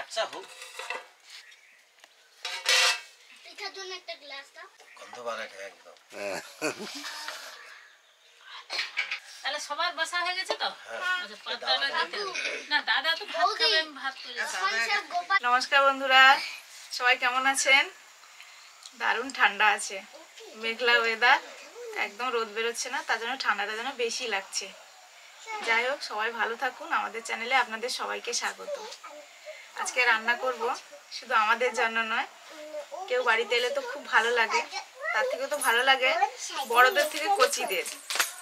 আচ্ছা হোক। পিঠার জন্য একটা গ্লাস দাও। গন্ধ বাড়াটা একদম। তাহলে সবার বসা হয়ে গেছে তো? আচ্ছা পাতাটা দিতে হবে। না দাদা তো ভাত খাবে, আমি ভাত করে দিই। নমস্কার বন্ধুরা, সবাই কেমন আছেন? দারুণ ঠান্ডা আছে, মেঘলা ওয়েদার, একদম রোদ বেরোচ্ছে না, তার জন্য ঠান্ডাটা যেন বেশি লাগছে। যাই হোক, সবাই ভালো থাকুন। আমাদের চ্যানেলে আপনাদের সবাইকে স্বাগত। আজকে রান্না করব, শুধু আমাদের জন্য নয়, কেউ বাড়িতে এলে তো খুব ভালো লাগে, তার থেকে তো ভালো লাগে বড়দের থেকে কচিদের।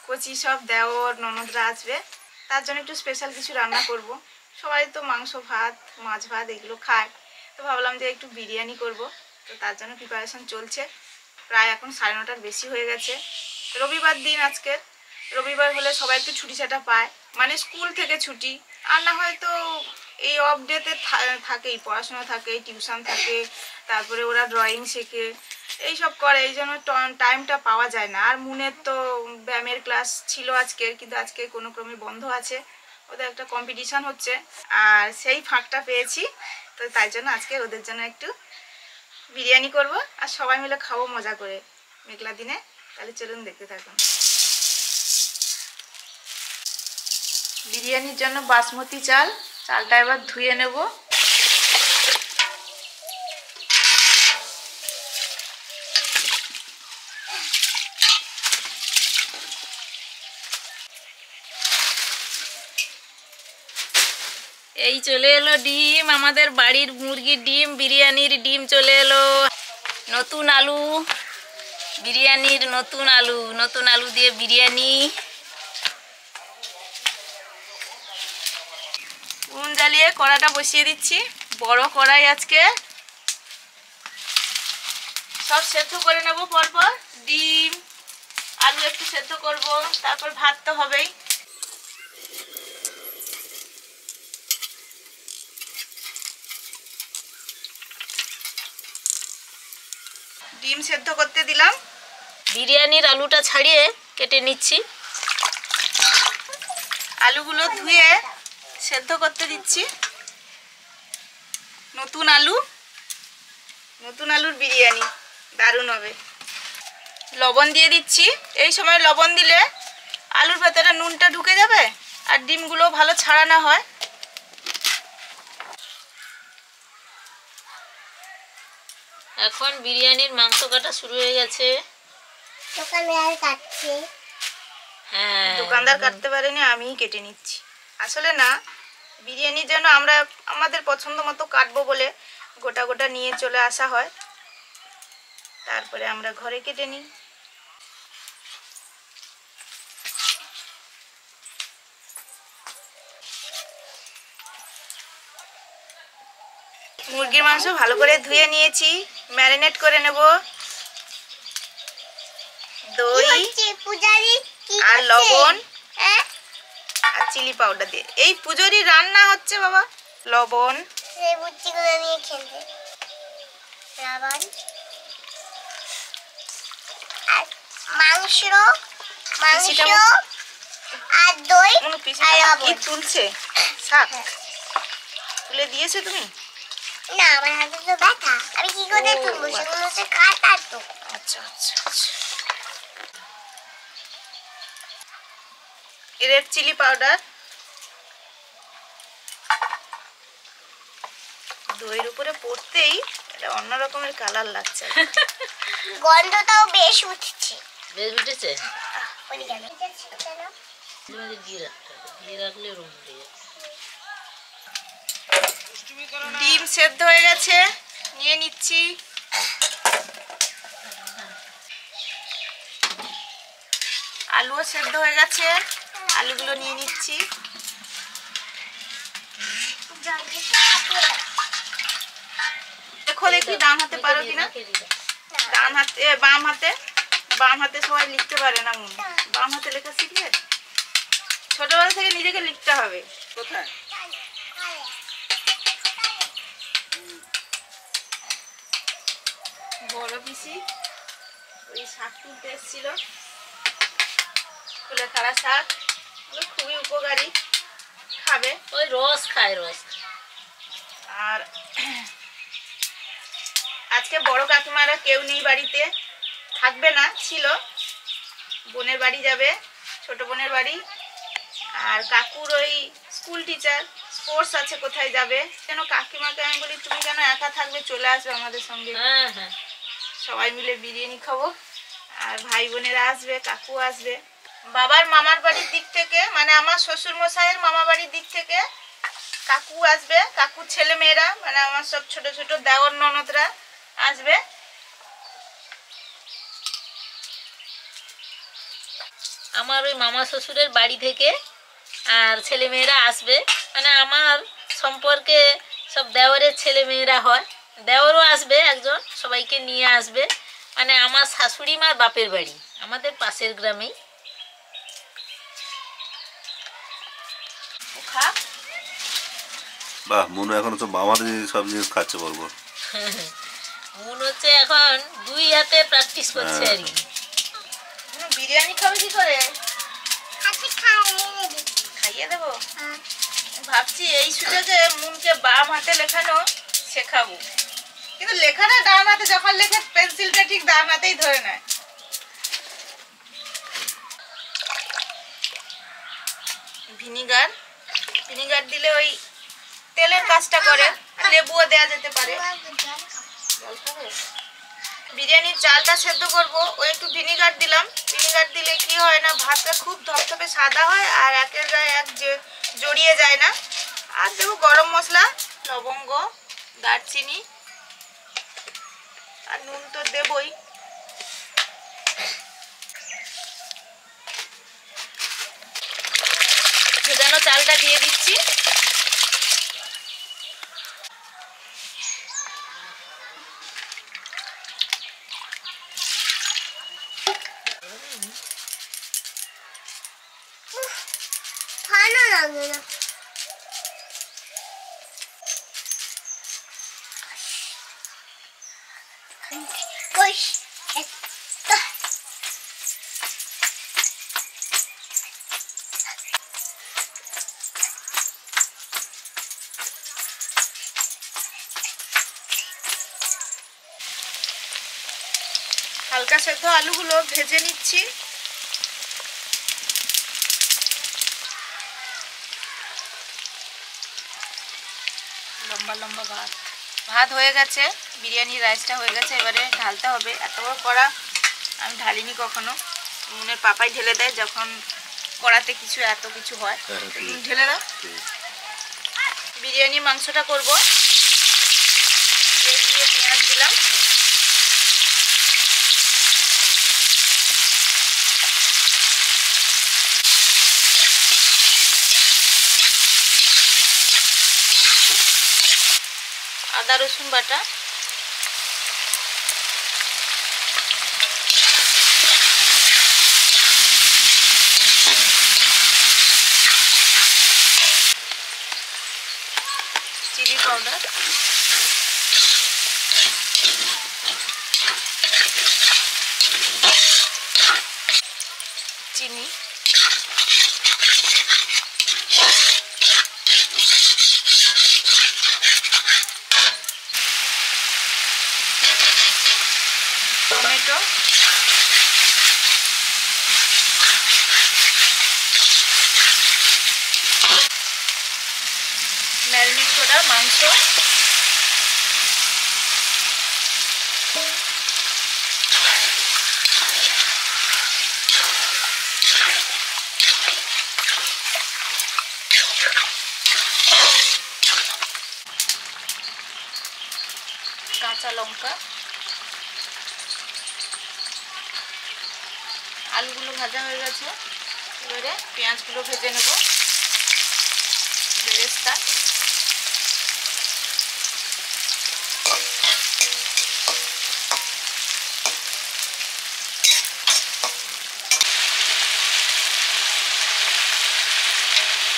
কচি সব দেওর ননদরা আসবে, তার জন্য একটু স্পেশাল কিছু রান্না করব। সবাই তো মাংস ভাত, মাছ ভাত এগুলো খায়, তো ভাবলাম যে একটু বিরিয়ানি করব। তো তার জন্য প্রিপারেশন চলছে। প্রায় এখন 9:30টার বেশি হয়ে গেছে। রবিবার দিন আজকে, রবিবার হলে সবাই একটু ছুটি ছাটা পায়, মানে স্কুল থেকে ছুটি, আর না হয়তো এই অফ ডেতে থাকেই, পড়াশোনা থাকে, টিউশন থাকে, তারপরে ওরা ড্রয়িং শেখে, এইসব করে, এই জন্য টাইমটা পাওয়া যায় না। আর মুনের তো ব্যায়ামের ক্লাস ছিল আজকের, কিন্তু আজকে কোনো ক্রমে বন্ধ আছে, ওদের একটা কম্পিটিশান হচ্ছে, আর সেই ফাঁকটা পেয়েছি। তো তাই জন্য আজকে ওদের জন্য একটু বিরিয়ানি করব, আর সবাই মিলে খাবো মজা করে মেঘলা দিনে। তাহলে চলুন দেখতে থাকুন। বিরিয়ানির জন্য বাসমতি চালটা এবার ধুয়ে নেব। এই চলে এলো ডিম, আমাদের বাড়ির মুরগির ডিম, বিরিয়ানির ডিম চলে এলো। নতুন আলু, বিরিয়ানির নতুন আলু দিয়ে বিরিয়ানি। উনুন জ্বালিয়ে কড়াটা বসিয়ে দিচ্ছি, বড় কড়াই আজকে। সব সেদ্ধ করে নেব পরপর, ডিম আলু একটু সেদ্ধ করব, তারপর ভাত তো হবেই। ডিম সেদ্ধ করতে দিলাম। বিরিয়ানির আলুটা ছাড়িয়ে কেটে নিচ্ছি। আলুগুলো ধুয়ে সেদ্ধ করতে দিচ্ছি। নতুন আলুর বিরিয়ানি দারুণ হবে। লবণ দিয়ে দিচ্ছি। এই সময় লবণ দিলে আলুর ভেতরে নুনটা ঢুকে যাবে, আর ডিমগুলো ভালো ছাড়ানো হয়। এখন বিরিয়ানির মাংস কাটা শুরু হয়ে গেছে। দোকানদার কাটছে। হ্যাঁ, দোকানদার কাটতে পারেনি, আমিই কেটে নিচ্ছি। আসলে না, বিরিয়ানির জন্য আমরা আমাদের পছন্দ মতো কাটবো বলে গোটা গোটা নিয়ে চলে আসা হয়, তারপরে আমরা ঘরে কেটে নিই। মুরগির মাংস ভালো করে ধুয়ে নিয়েছি, ম্যারিনেট করে নেব। দই আর লবণ আর চিলি পাউডার দিয়ে এই পুজোরই রান্না হচ্ছে বাবা। লবণ, মাংস আর দই কি তুলছে? শাক তুলে দিয়েছো তুমি? না, আমার হাতে তো ব্যথা, আমি কি করে তুলবো? সেগুলো হচ্ছে কাটা তো। আচ্ছা আচ্ছা আচ্ছা। রেড চিলি পাউডার, দইয়ের উপরে পড়তেই এটা অন্য রকমের কালার লাগছে। গন্ধটাও বেশ উঠছে। বেশ উঠেছে। ডিম সেদ্ধ হয়ে গেছে, নিয়ে নিচ্ছি। আলুও সেদ্ধ হয়ে গেছে, আলুগুলো নিয়ে নিচ্ছি। দেখো দেখি ডান হাতে পারো কিনা। ডান হাতে, বাম হাতে সবাই লিখতে পারে না। বাম হাতে লেখা শিখলে ছোটবেলা থেকে নিজেকে লিখতে হবে। কোথায়? বড় পিসি ওই শাক তুলতে এসেছিল, কুলেখাড়া শাক, খুবই উপকারী, খাবে। ওই রস খায়, রস। আর আজকে বড় কাকিমারা কেউ নেই বাড়িতে, থাকবে না, ছিল, বোনের বাড়ি যাবে, ছোট বোনের বাড়ি। আর কাকুর ওই স্কুল টিচার, স্পোর্টস আছে, কোথায় যাবে। কেন কাকিমাকে আমি বলি তুমি কেন একা থাকবে, চলে আসবে আমাদের সঙ্গে, সবাই মিলে বিরিয়ানি খাবো। আর ভাই বোনেরা আসবে, কাকু আসবে। বাবার মামার বাড়ির দিক থেকে, মানে আমার শ্বশুর মশাইয়ের মামা বাড়ির দিক থেকে কাকু আসবে, কাকুর ছেলে মেয়েরা, মানে আমার সব ছোট ছোট দেওর ননদরা আসবে। আমার ওই মামা শ্বশুরের বাড়ি থেকে আর ছেলে মেয়েরা আসবে, মানে আমার সম্পর্কে সব দেওরের ছেলে মেয়েরা হয়, দেওরও আসবে একজন, সবাইকে নিয়ে আসবে। মানে আমার শাশুড়ি মার বাপের বাড়ি আমাদের পাশের গ্রামেই। বাহ, মনে এখন তো মামার সব জিনিস খাচ্ছে বলবো। মন হচ্ছে এখন 2 হাতে প্র্যাকটিস করছে আর কি। বিরিয়ানি খাবে কি করে? খাইয়ে দেবো। ভাবছি এই সুযোগে মুনকে বাম হাতে লেখানো শেখাবো, কিন্তু লেখাটা ডান হাতে, যখন লেখে পেন্সিলটা ঠিক ডান হাতেই ধরে নেয়। ভিনিগার ভিনিগার দিলে ওই তেলের কাজটা করে, লেবুও দেওয়া যেতে পারে। জল খাবে? বিরিয়ানির চালটা সেদ্ধ করবো, ওই একটু ভিনিগার দিলাম। ভিনিগার দিলে কি হয় না, ভাতটা খুব ধপধপে সাদা হয় আর একের গায়ে এক জড়িয়ে যায় না। আর দেবো গরম মশলা, লবঙ্গ, দারচিনি, আর নুন তো দেবই। ভেজানো চালটা দিয়ে দিচ্ছি। ভালো লাগে না। হালকা সেদ্ধ আলুগুলো ভেজে নিচ্ছি। লম্বা লম্বা ভাত হয়ে গেছে, বিরিয়ানির রাইসটা হয়ে গেছে, এবারে ঢালতে হবে। এত বড় কড়া আমি ঢালিনি কখনো, মুনের পাপাই ঢেলে দেয় যখন কড়াতে কিছু এত কিছু হয়, তুমি ঢেলে দাও। বিরিয়ানি মাংসটা করব, তেল দিয়ে পেঁয়াজ দিলাম, আদা রসুন বাটা, চিলি পাউডার, চিনি, টমেটো, ম্যারিনেট করা মাংস, কাঁচা লঙ্কা, আলুগুলো ভাজা হয়ে গেছে, এবারে পেঁয়াজগুলো ভেজে নেব, বেরেস্তা,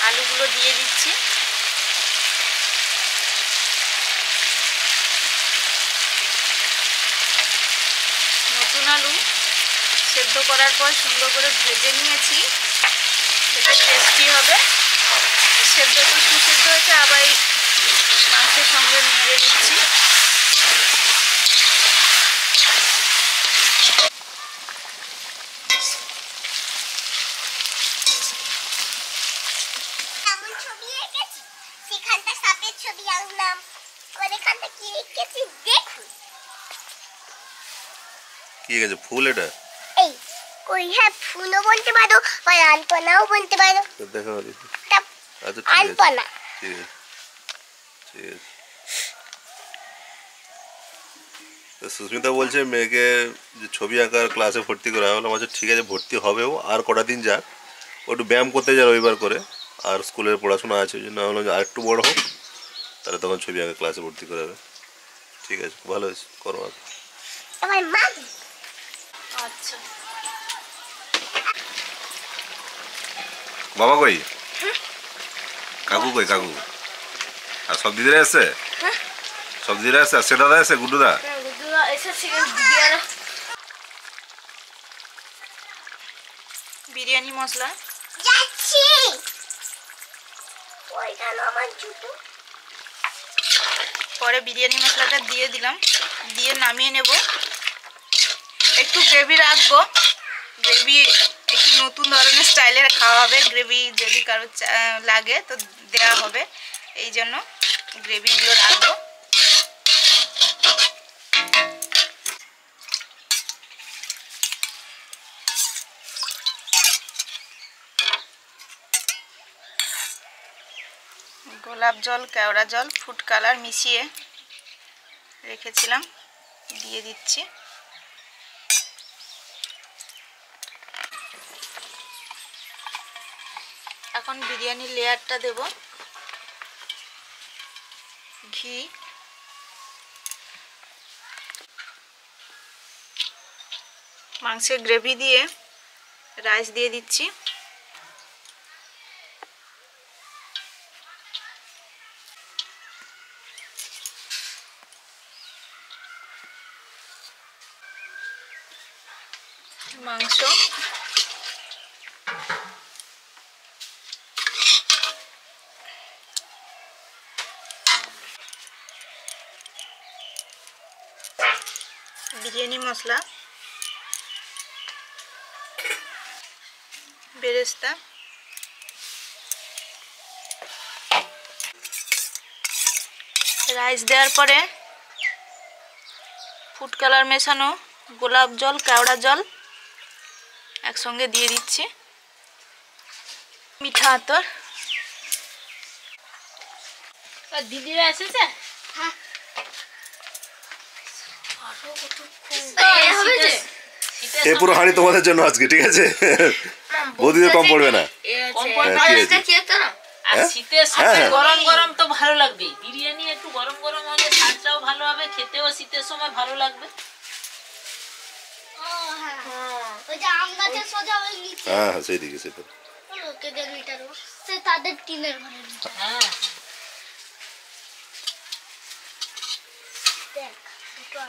আলুগুলো দিয়ে দিচ্ছি। নতুন আলু সেদ্ধ করার পর সুন্দর করে ভেজে নিয়েছি, সেটা টেস্টি হবে। সেদ্ধ তো সুসেদ্ধ হয়েছে, আবার এই মাংস মাংসের সঙ্গে নেড়ে দিচ্ছি। এমন ছবি এঁকেছি, সেখানটা সাপের ছবি আঁকলাম, আর এখানটা কি এঁকেছি দেখুন। কি গেছে ফুল এটা? এই কই, হ্যাঁ ফুলও বলতে পারো আর আলপনাও বলতে পারো। তো দেখো দেখি। এটা আচ্ছা ঠিক আছে আলপনা। ঠিক আছে ঠিক আছে। তো সুস্মিতা বলছে মেয়েকে যে ছবি আঁকার ক্লাসে ভর্তি করা হলো। আচ্ছা ঠিক আছে, ভর্তি হবেও, আর কটা দিন যাক, ও একটু ব্যায়াম করতে যায় রবিবার করে, আর স্কুলের পড়াশোনা আছে, ওই জন্য হলো যে আরেকটু বড় হোক, তাহলে তখন ছবি আঁকা ক্লাসে ভর্তি করাবে। ঠিক আছে, ভালো হয়েছে, করো আর। এবার মা আচ্ছা, বাবা কই? কাকু কই? কাকু আর সব দিদিরা এসছে? সব দিদিরা এসছে? আর সে দাদা এসছে, গুড্ডুদা? বিরিয়ানি মশলা যাচ্ছি। ওইখানে আমার জুতো। পরে বিরিয়ানি মশলাটা দিয়ে দিলাম, দিয়ে নামিয়ে নেব। একটু গ্রেভি রাখবো, গ্রেভি একটু নতুন ধরনের স্টাইলের খাওয়া হবে। গ্রেভি যদি কারো লাগে তো দেওয়া হবে, এই জন্য গ্রেভিগুলো রাখবো। গোলাপ জল, কেওড়া জল, ফুড কালার মিশিয়ে রেখেছিলাম, দিয়ে দিচ্ছি। এখন বিরিয়ানির লেয়ারটা দেব। ঘি, মাংসের গ্রেভি দিয়ে রাইস দিয়ে দিচ্ছি। মাংস, বিরিয়ানি মশলা, বেরেস্তা, রাইস দেওয়ার পরে ফুড কালার মেশানো গোলাপ জল, কেওড়া জল একসঙ্গে দিয়ে দিচ্ছি। মিঠা আতর। দিদিরা এসেছে? এ পুরো হাঁড়ি তোমাদের জন্য আজকে, ঠিক আছে? বৌদিদের কম পড়বে না। কম হ্যাঁ, ঠিক আছে। আর হ্যাঁ? শীতের সময় হ্যাঁ। গরম গরম তো ভালো লাগবে। বিরিয়ানি একটু গরম গরম হলে স্বাদটাও ভালো হবে, খেতেও শীতের সময় ভালো লাগবে। ওইটা আম গাছের সোজা ওই নিচে। হ্যাঁ হ্যাঁ, সেইদিকে সেটা। লোকেদের মিটারও সে তাদের টিনের ঘরের নিচে। হ্যাঁ, দেখ দুটো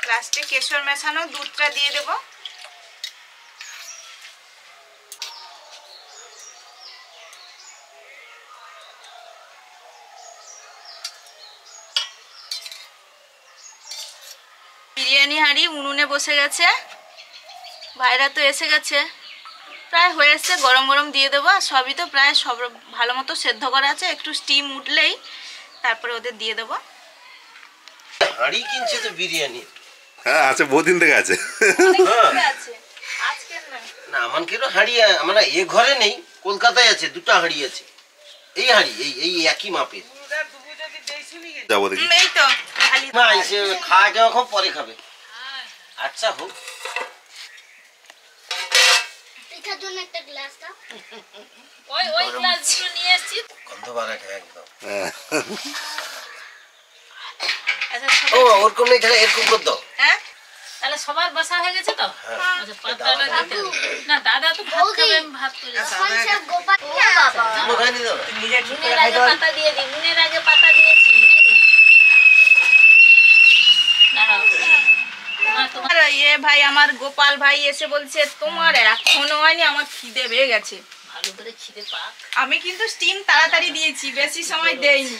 লাস্টে কেশর মেশানো দুধটা দিয়ে দেব। বিরিয়ানি হাঁড়ি উনুনে বসে গেছে, ভাইরা তো এসে গেছে, প্রায় হয়ে এসছে। গরম গরম দিয়ে দেবো। আর সবই তো প্রায় সব ভালো মতো সেদ্ধ করা আছে, একটু স্টিম উঠলেই তারপরে ওদের দিয়ে দেবো। হাঁড়ি কিনছে তো বিরিয়ানি। হ্যাঁ আছে, বহুদিন থেকে আছে। আজকের নয়। না আমার কেন হাঁড়ি, আমরা এ ঘরে নেই, কলকাতায় আছে, দুটো হাঁড়ি আছে। এই হাঁড়ি এই একই মাপের। যাবো দেখি। এই তো খালি না এসে খাওয়া যাওয়া খুব পরে খাবে। আচ্ছা হোক। এটার জন্য একটা গ্লাস দাও। ওই গ্লাস দুটো নিয়ে এসেছি। গন্ধ বাড়াটা একদম। হ্যাঁ। আচ্ছা, ও সবাই- ওরকম নেই, তাহলে এরকম করে দাও। হ্যাঁ তাহলে সবার বসা হয়ে গেছে তো? হ্যাঁ। আচ্ছা, পাতাটা দিতে হবে। না, দাদা তো ভাত বৌদি। খাবে, আমি ভাত করে দিই। এখন সব গোপাল না বাবা। কোনো খাইনি দাও। নুনের আগে পাতা দিয়ে দিই, নুনের আগে পাতা দিয়েছি নাকি? দাঁড়াও। তোমার আর ইয়ে ভাই, আমার গোপাল ভাই এসে বলছে তোমার এখনো হয়নি, আমার খিদে পেয়ে গেছে। ভালো করে খিদে পাক। আমি কিন্তু স্টিম তাড়াতাড়ি দিয়েছি, বেশি সময় দেইনি,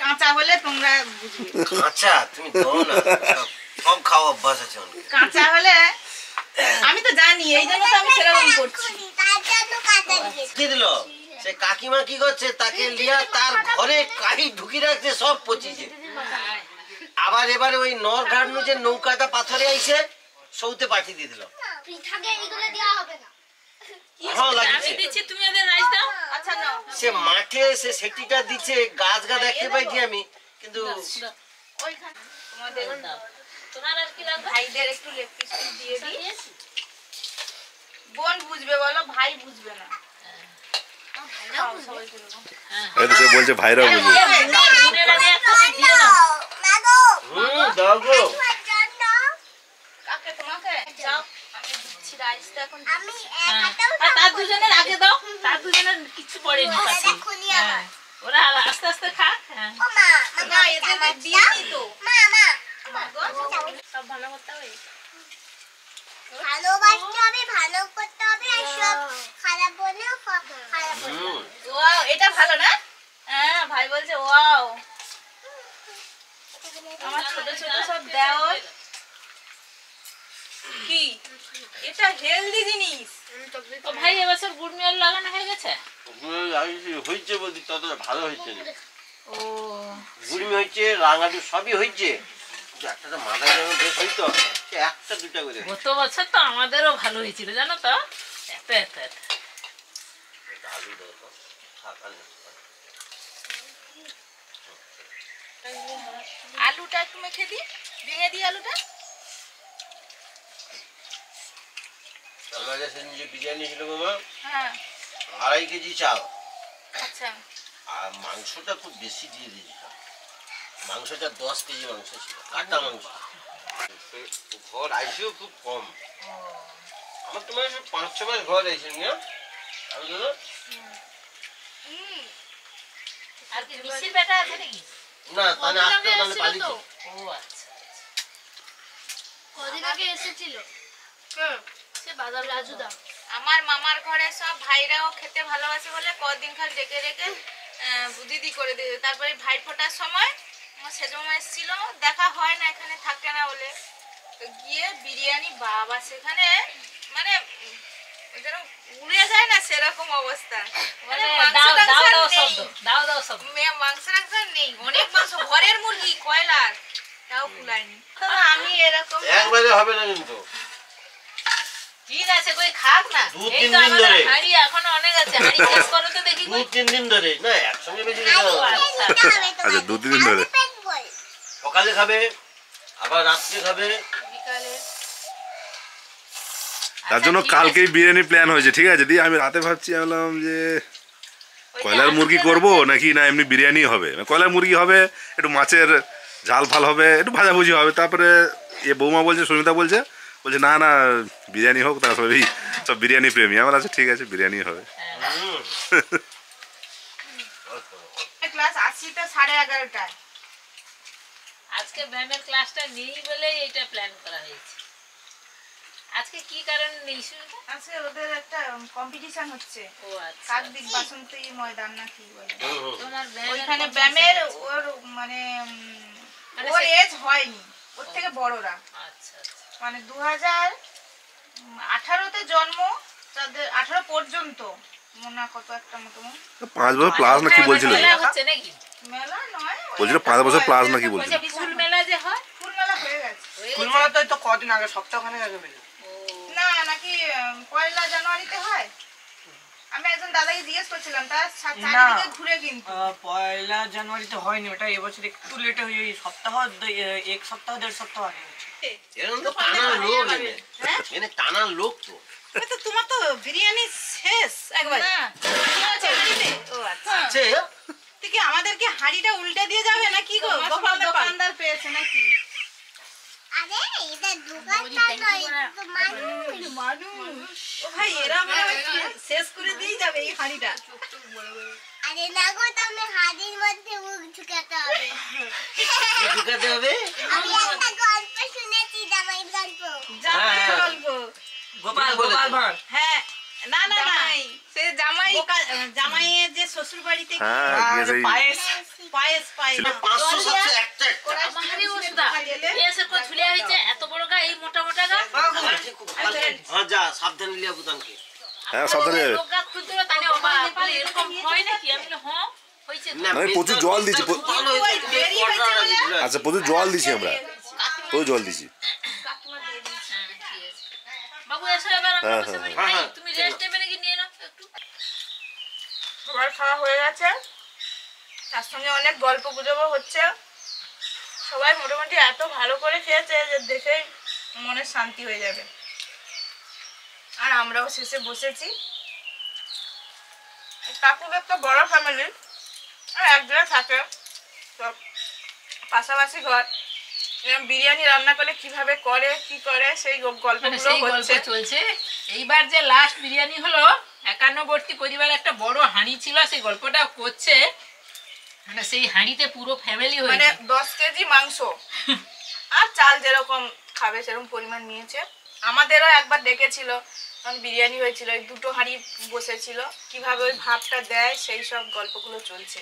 কাঁচা হলে তোমরা বুঝবে। আচ্ছা তুমি দাও না, সব খাওয়া অভ্যাস আছে অনেক। কাঁচা হলে আমি তো জানি, এই জন্য তো আমি সেরকম করছি। তার জন্য কাঁচা দিয়েছি। দিয়ে দিল সে কাকিমা কি করছে, তাকে লিয়া তার ঘরে কাহি ঢুকি রাখছে, সব পচিছে। আবার এবারে ওই নরঘাট যে নৌকাটা পাথরে আইছে সৌতে পাঠিয়ে দিয়ে দিল। পিঠাকে এগুলো দেওয়া হবে না। ভালো আমি লাগছে। দিচ্ছি, তুমি ওদের রাইস দাও। আচ্ছা নাও। সে মাঠে সে সেটিটা দিচ্ছে, গাছ গা দেখতে পাইছি আমি, কিন্তু ওইখানে তোমাদের দাও। তোমার আর কি লাগবে? ভাইদের একটু লেগ পিস দিয়ে দিই। বোন বুঝবে বলো, ভাই বুঝবে না। খাও সবাই কিরকম। এই তো সে বলছে ভাইরা বুঝবে। বোনেরা দিয়ে একটা দিয়ে দাও। মাগো দাও গো। তোমার জন্য কাকে তোমাকে যাও, আমি দিচ্ছি রাইসটা এখন। আমি হ্যাঁ। একাটাও আর তার দুজনের আগে দাও, তার দুজনের কিছু পড়েনি পাশে। খুনি হ্যাঁ, আমার। ওরা আস্তে আস্তে খাক। হ্যাঁ, ও মা না এদের দিইনি তো। মা মা সব ভালো করতে হবে। ভালোবাসতে হবে, ভালো করতে হবে, আর সব খারাপ বলেও খারাপ বলতে হবে। ওয়াও, এটা ভালো না? হ্যাঁ, ভাই বলছে ওয়াও। আমার ছোট ছোট সব দেওর কি এটা হেলদি জিনিস। ও ভাই এবছর গুড় মিয়ার লাগানো হয়ে গেছে। হয়েছে বলছি, ততটা ভালো হয়েছে না। ও গুড়মি হয়েছে, রাঙালু সবই হয়েছে, কিন্তু একটা তো মাথা যেমন বেশ হইতো, সে একটা দুটা করে। গত বছর তো আমাদেরও ভালো হয়েছিল জানো তো, এত এত এত। আলু দাও তো, থাক আর না। আলুটা একটু মেখে দিই, ভেঙে দিই আলুটা। আমার কাছে যে বিরিয়ানি ছিল বাবা, হ্যাঁ 2.5 কেজি চাল, আচ্ছা। আর মাংসটা খুব বেশি দিয়ে দিয়েছিলাম। মাংসটা 10 কেজি মাংস ছিল, কাটা মাংস। ঘর আইসেও খুব কম। আমার তোমার 5-6 মাস ঘর আইসেন না আমি তো। আর কি মিষ্টির ব্যাটা আছে নাকি? না তাহলে আসতে তাহলে পালিত। ও আচ্ছা, কদিন আগে এসেছিল সে বাজার রাজুদা। আমার মামার ঘরে সব ভাইরাও খেতে ভালোবাসে বলে কদিন খাল ডেকে রেখে দিদি করে দিতে। তারপরে ভাই ফোটার সময় আমার সেজমা এসেছিল, দেখা হয় না, এখানে থাকে না বলে, তো গিয়ে বিরিয়ানি বাবা সেখানে মানে যেন উড়ে যায় না সেরকম অবস্থা। মানে দাও মাংস দাও দাও টাংস শব্দ, নেই। দাও দাও শব্দ। মাংস টাংস নেই, অনেক মাংস, ঘরের মুরগি কয়লার, তাও কুলায়নি। তো আমি এরকম একবারে হবে না কিন্তু। ঠিক আছে, কই খাক না। 2-3 এই তো দিন আমাদের ধরে। হাঁড়ি এখনো অনেক আছে, হাঁড়ি শেষ করো তো দেখি কই। 2-3 দিন ধরে না, একসঙ্গে বেশি খেতে হবে না। আচ্ছা 2-3 দিন ধরে। পেট বল সকালে খাবে, আবার রাত্রে খাবে। বিকালে তার জন্য কালকেই বিরিয়ানি প্ল্যান হয়েছে, ঠিক আছে। দিয়ে আমি রাতে ভাবছি, বললাম যে কয়লার মুরগি করব নাকি না এমনি বিরিয়ানি হবে। কয়লার মুরগি হবে, একটু মাছের ঝাল ফাল হবে, একটু ভাজাভুজি হবে। তারপরে বৌমা বলছে, সুমিতা বলছে না না বিরিয়ানি হোক, তারা সব বিরিয়ানি প্রেমী। আমার আছে ঠিক আছে বিরিয়ানি হবে। ক্লাস আসছি তো 11:30টায়। আজকে ব্যায়ামের ক্লাসটা নেই বলে এটা প্ল্যান করা হয়েছে। আজকে কি কারণে নেই শুনতে? আজকে ওদের একটা কম্পিটিশন হচ্ছে, ও আচ্ছা, কাকদ্বীপ বাসন্তী ময়দান না কি বলে, তোমার ওইখানে ব্যায়ামের ব্যায়ামের competition ওর মানে মানে ওর সে- এজ হয়নি, ওর থেকে বড়রা, আছে। আচ্ছা আচ্ছা। মানে 2018-তে জন্ম, তাদের 18 পর্যন্ত মনে হয় কত একটা মতো 5 বছর প্লাস না কি বলছিল, মেলা হচ্ছে নাকি? মেলা নয়, ওই বলছিল একটা 5 বছর হয়, প্লাস ওই নাকি একটা বলছিল। বলছে ফুল মেলা যে হয়, ফুল মেলা হয়ে গেছে। ফুল মেলা তো এই তো কদিন আগে, সপ্তাহখানেক আগে মেলা। না নাকি 1 জানুয়ারিতে হয়। আমি একজন দাদাকে জিজ্ঞেস করছিলাম, তার চারিদিকে ঘুরে কিন্তু 1 জানুয়ারিতে হয়নি, ওটা এবছর একটু লেটে হয়ে এই সপ্তাহ 1 সপ্তাহ 1.5 সপ্তাহ আগে হয়েছে। এরকম তো টানার লোক এনে টানার লোক তো। তো তোমার তো বিরিয়ানি শেষ একবার। না ও আচ্ছা, আছে তুই কি আমাদেরকে হাঁড়িটা উল্টে দিয়ে যাবে না কি গো? তোমার গোপাল সব দোকানদার পেয়েছে নাকি? আরে এটা দোকানটা নয়, এটা তো মানুষ। ও ভাই এরা মনে হয় শেষ করে দিয়ে যাবে এই হাঁড়িটা। আরে না গো, তুমি হাড়ির মধ্যে মুখ ঢুকাতে হবে। কি ঢুকাতে হবে? আমি একটা গল্প শুনেছি, জামাইয়ের গল্প। জামাই হ্যাঁ। গল্প। গোপাল গোপাল ভাঁড়। হ্যাঁ, না না না, জামাই, সে জামাই জামাইয়ের যে শ্বশুর বাড়িতে হ্যাঁ আর গিয়ে সেই পায়েস পায়েস পায় না 500 700 একটা আমারই ওষুধা এসে কো ঝুলিয়া হইছে এত বড় গা এই মোটা মোটা গা খুব ভালো। হ্যাঁ যা সাবধানে লিয়া বুতানকে। হ্যাঁ সাবধানে যাবে। লোক গা খুলতে হবে তাহলে অবাক বলে এরকম হয় নাকি আমি বলি হ্যাঁ হইছে তো। না, মানে প্রচুর জল দিছি, খুব ভালো হয়েছে, তুমি দেরি হয়েছে order বলে। দিলে। আচ্ছা প্রচুর জল দিছি আমরা, প্রচুর জল দিছি। হ্যাঁ, ঠিক আছে। বাবু এসো এবার আমরা হ্যাঁ, বসে পড়ি। হ্যাঁ, ভাই, হ্যাঁ, তুমি রেস্ট নেবে নাকি নিয়ে নাও একটু। সবার খাওয়া হয়ে গেছে, তার সঙ্গে অনেক গল্প গুজবও হচ্ছে। সবাই মোটামুটি এত ভালো করে খেয়েছে যে দেখেই মনের শান্তি হয়ে যাবে। আর আমরাও শেষে বসেছি। কাকুদের তো বড় ফ্যামিলি, আর এক জায়গায় থাকে সব পাশাপাশি ঘর। এরকম বিরিয়ানি রান্না করলে কিভাবে করে কি করে সেই মানে গল্পগুলো সেই গল্প হচ্ছে। চলছে। এইবার যে লাস্ট বিরিয়ানি হলো, একান্নবর্তী পরিবার একটা বড় হাঁড়ি ছিল, সেই গল্পটা করছে। মানে সেই হাঁড়িতে পুরো ফ্যামিলি মানে হয়েছে। 10 কেজি মাংস আর চাল যেরকম খাবে সেরকম পরিমাণ নিয়েছে। আমাদেরও একবার ডেকেছিল, তখন বিরিয়ানি হয়েছিল, ওই দুটো হাঁড়ি বসেছিল, কিভাবে ওই ভাবটা দেয় সেই সব গল্পগুলো চলছে।